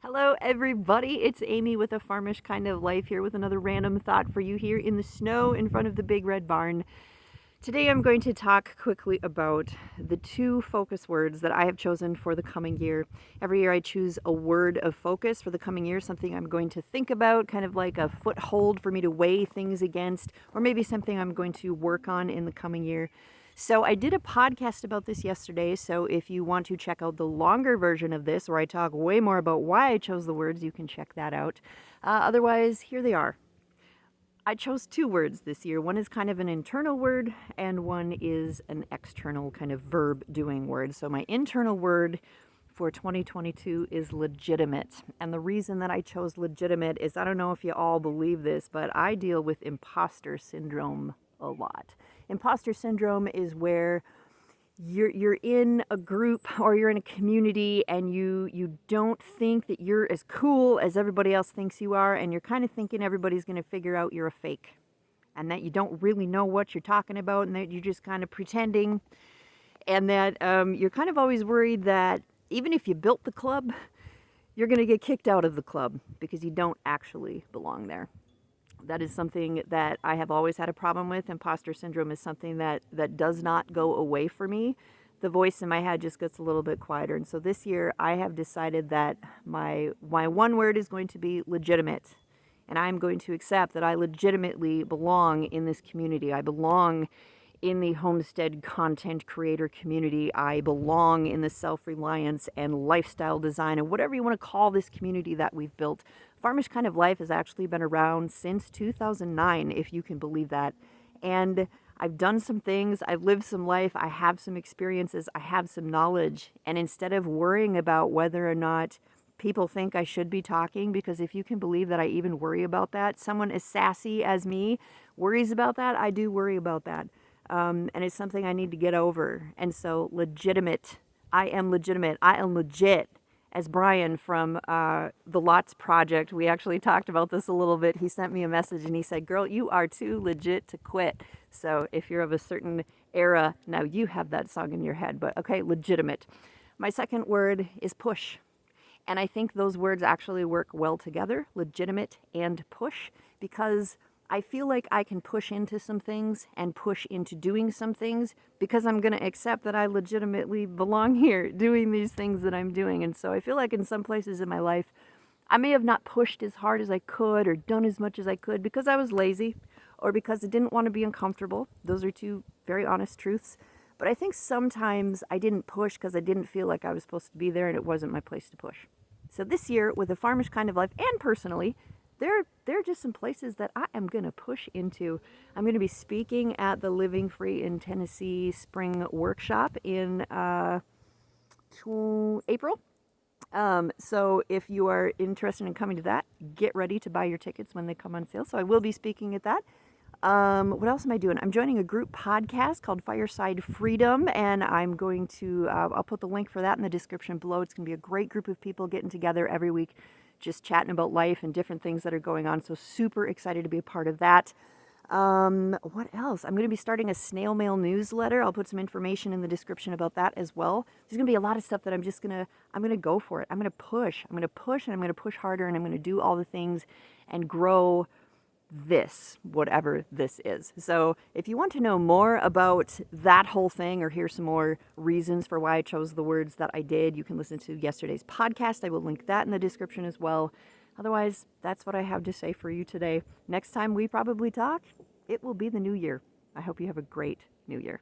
Hello, everybody. It's Amy with a Farmish kind of life here with another random thought for you here in the snow in front of the big red barn. Today I'm going to talk quickly about the two focus words that I have chosen for the coming year. Every year I choose a word of focus for the coming year, something I'm going to think about, kind of like a foothold for me to weigh things against, or maybe something I'm going to work on in the coming year. So I did a podcast about this yesterday, so if you want to check out the longer version of this, where I talk way more about why I chose the words, you can check that out. Otherwise, here they are. I chose two words this year. One is kind of an internal word, and one is an external kind of verb doing word. So my internal word for 2022 is legitimate. And the reason that I chose legitimate is, I don't know if you all believe this, but I deal with imposter syndrome a lot. Imposter syndrome is where you're in a group or you're in a community and you don't think that you're as cool as everybody else thinks you are, and you're kind of thinking everybody's going to figure out you're a fake and that you don't really know what you're talking about and that you're just kind of pretending, and that you're kind of always worried that even if you built the club, you're going to get kicked out of the club because you don't actually belong there. That is something that I have always had a problem with. Imposter syndrome is something that does not go away for me. The voice in my head just gets a little bit quieter. And so this year I have decided that my one word is going to be legitimate. And I'm going to accept that I legitimately belong in this community. I belong in the homestead content creator community. I belong in the self-reliance and lifestyle design and whatever you want to call this community that we've built. Farmish Kind of Life has actually been around since 2009, if you can believe that. And I've done some things, I've lived some life, I have some experiences, I have some knowledge. And instead of worrying about whether or not people think I should be talking, because if you can believe that I even worry about that, someone as sassy as me worries about that, I do worry about that. And it's something I need to get over. And so legitimate, I am legitimate, I am legit. As Brian from the Lots Project, we actually talked about this a little bit. He sent me a message and he said, girl, you are too legit to quit. So if you're of a certain era, now you have that song in your head. But okay, legitimate. My second word is push. And I think those words actually work well together, legitimate and push, because I feel like I can push into some things and push into doing some things because I'm going to accept that I legitimately belong here doing these things that I'm doing. And so I feel like in some places in my life, I may have not pushed as hard as I could or done as much as I could because I was lazy or because I didn't want to be uncomfortable. Those are two very honest truths. But I think sometimes I didn't push because I didn't feel like I was supposed to be there and it wasn't my place to push. So this year, with a Farmish Kind of Life and personally, there are just some places that I am going to push into. I'm going to be speaking at the Living Free in Tennessee Spring Workshop in April. So if you are interested in coming to that, get ready to buy your tickets when they come on sale. So I will be speaking at that. What else am I doing? I'm joining a group podcast called Fireside Freedom, and I'm going to, I'll put the link for that in the description below. It's going to be a great group of people getting together every week, just chatting about life and different things that are going on. So super excited to be a part of that. What else? I'm going to be starting a snail mail newsletter. I'll put some information in the description about that as well. There's going to be a lot of stuff that I'm going to go for it. I'm going to push, and I'm going to push harder, and I'm going to do all the things and grow this, whatever this is. So if you want to know more about that whole thing or hear some more reasons for why I chose the words that I did, you can listen to yesterday's podcast. I will link that in the description as well. Otherwise, that's what I have to say for you today. Next time we probably talk, it will be the new year. I hope you have a great new year.